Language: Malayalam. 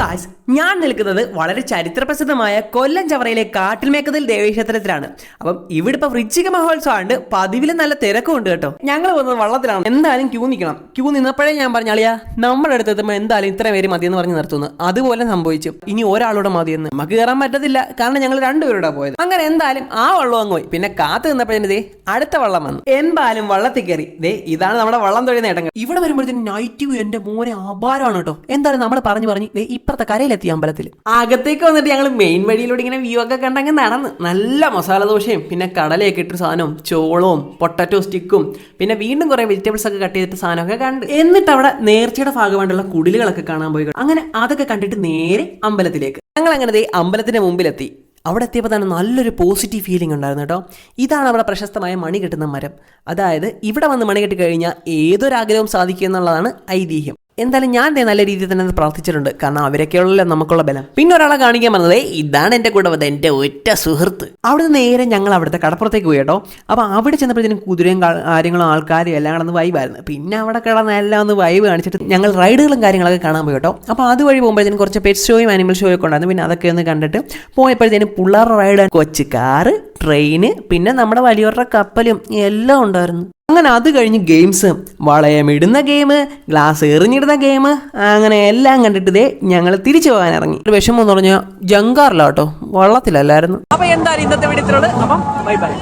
ഗായ്സ്, ഞാൻ നിൽക്കുന്നത് വളരെ ചരിത്രപ്രസിദ്ധമായ കൊല്ലം ചവറയിലെ കാട്ടിൽമേക്കതിൽ ദേവീക്ഷേത്രത്തിലാണ്. അപ്പം ഇവിടെ ഇപ്പൊ വൃശ്ചിക മഹോത്സവമുണ്ട്, പതിവിലും നല്ല തിരക്കുണ്ട് കേട്ടോ. ഞങ്ങൾ വന്നത് വള്ളത്തിലാണ്. എന്തായാലും ക്യൂ നിൽക്കണം. ക്യൂ നിന്നപ്പോഴേ ഞാൻ പറഞ്ഞാളിയാ നമ്മുടെ അടുത്ത് എത്തുമ്പോൾ എന്തായാലും ഇത്ര പേര് മതിയെന്ന് പറഞ്ഞ് നിർത്തുന്നു. അതുപോലെ സംഭവിച്ചു. ഇനി ഒരാളോടെ മതിയെന്ന് നമുക്ക് കയറാൻ പറ്റത്തില്ല, കാരണം ഞങ്ങൾ രണ്ടുപേരോടെ പോയത്. അങ്ങനെ എന്തായാലും ആ വള്ളം അങ്ങ് പോയി. പിന്നെ കാത്തു നിന്നപ്പോഴേ അടുത്ത വള്ളം വന്നു. എന്തായാലും വള്ളത്തിൽ കയറി. ഇതാണ് നമ്മുടെ വള്ളം തൊഴിൽ നേട്ടങ്ങൾ. ഇവിടെ വരുമ്പോഴത്തേക്കും നൈറ്റ് വ്യൂ എന്റെ മോനെ അപാരമാണ് കേട്ടോ. എന്തായാലും നമ്മൾ പറഞ്ഞ് ഇപ്പുറത്തെ കരയിലെത്തി അമ്പലത്തിൽ. അകത്തേക്ക് വന്നിട്ട് ഞങ്ങൾ മെയിൻ വഴിയിലൂടെ ഇങ്ങനെ വ്യൂ ഒക്കെ കണ്ടങ്ങ് നടന്ന് നല്ല മസാല ദോശയും പിന്നെ കടലയൊക്കെ ഇട്ടൊരു സാധനവും ചോളവും പൊട്ടറ്റോ സ്റ്റിക്കും പിന്നെ വീണ്ടും കുറെ വെജിറ്റബിൾസ് ഒക്കെ കട്ട് ചെയ്തിട്ട് സാധനമൊക്കെ കണ്ട് എന്നിട്ട് അവിടെ നേർച്ചയുടെ ഭാഗമായിട്ടുള്ള കുടിലുകളൊക്കെ കാണാൻ പോയി. അങ്ങനെ അതൊക്കെ കണ്ടിട്ട് നേരെ അമ്പലത്തിലേക്ക് ഞങ്ങൾ അങ്ങനെ അമ്പലത്തിന്റെ മുമ്പിലെത്തി. അവിടെ എത്തിയപ്പോൾ തന്നെ നല്ലൊരു പോസിറ്റീവ് ഫീലിംഗ് ഉണ്ടായിരുന്നു കേട്ടോ. ഇതാണ് അവിടെ പ്രശസ്തമായ മണി കെട്ടുന്ന മരം. അതായത് ഇവിടെ വന്ന് മണി കെട്ടി കഴിഞ്ഞാൽ ഏതൊരാഗ്രഹവും സാധിക്കും എന്നുള്ളതാണ് ഐതിഹ്യം. എന്തായാലും ഞാൻ നല്ല രീതിയിൽ തന്നെ പ്രാർത്ഥിച്ചിട്ടുണ്ട്, കാരണം അവരൊക്കെയുള്ള നമുക്കുള്ള ബലം. പിന്നെ ഒരാളെ കാണിക്കാൻ പറഞ്ഞത് ഇതാണ് എൻ്റെ കൂടെ വന്നത് എൻ്റെ ഒറ്റ സുഹൃത്ത്. അവിടെ നിന്ന് നേരെ ഞങ്ങൾ അവിടുത്തെ കടപ്പുറത്തേക്ക് പോയി കേട്ടോ. അപ്പോൾ അവിടെ ചെന്നപ്പോഴത്തേനും കുതിരയും കാര്യങ്ങളും ആൾക്കാരും എല്ലാം കിടന്ന് വൈബായിരുന്നു. പിന്നെ അവിടെ കിടന്ന് എല്ലാം ഒന്ന് വൈബ് കാണിച്ചിട്ട് ഞങ്ങൾ റൈഡുകളും കാര്യങ്ങളൊക്കെ കാണാൻ പോയി കേട്ടോ. അപ്പോൾ അതുവഴി പോകുമ്പോഴത്തേനും കുറച്ച് പെറ്റ് ഷോയും ആനിമൽ ഷോയും ഒക്കെ ഉണ്ടായിരുന്നു. പിന്നെ അതൊക്കെ ഒന്ന് കണ്ടിട്ട് പോയപ്പോഴത്തേനും പിള്ളേരുടെ റൈഡ്, കൊച്ചു കാറ്, ട്രെയിന്, പിന്നെ നമ്മുടെ വലിയവരുടെ കപ്പലും എല്ലാം ഉണ്ടായിരുന്നു. അങ്ങനെ അത് കഴിഞ്ഞ് ഗെയിംസ്, വളയമിടുന്ന ഗെയിം, ഗ്ലാസ് എറിഞ്ഞിടുന്ന ഗെയിം, അങ്ങനെ എല്ലാം കണ്ടിട്ട് ഞങ്ങൾ തിരിച്ചു പോകാൻ ഇറങ്ങി. ഒരു വിഷമം എന്ന് പറഞ്ഞാൽ ജങ്കാറില്ല കേട്ടോ, വള്ളത്തിലല്ലായിരുന്നു. അപ്പൊ എന്തായാലും ഇന്നത്തെ വീഡിയോ അപ്പം ബൈ ബൈ.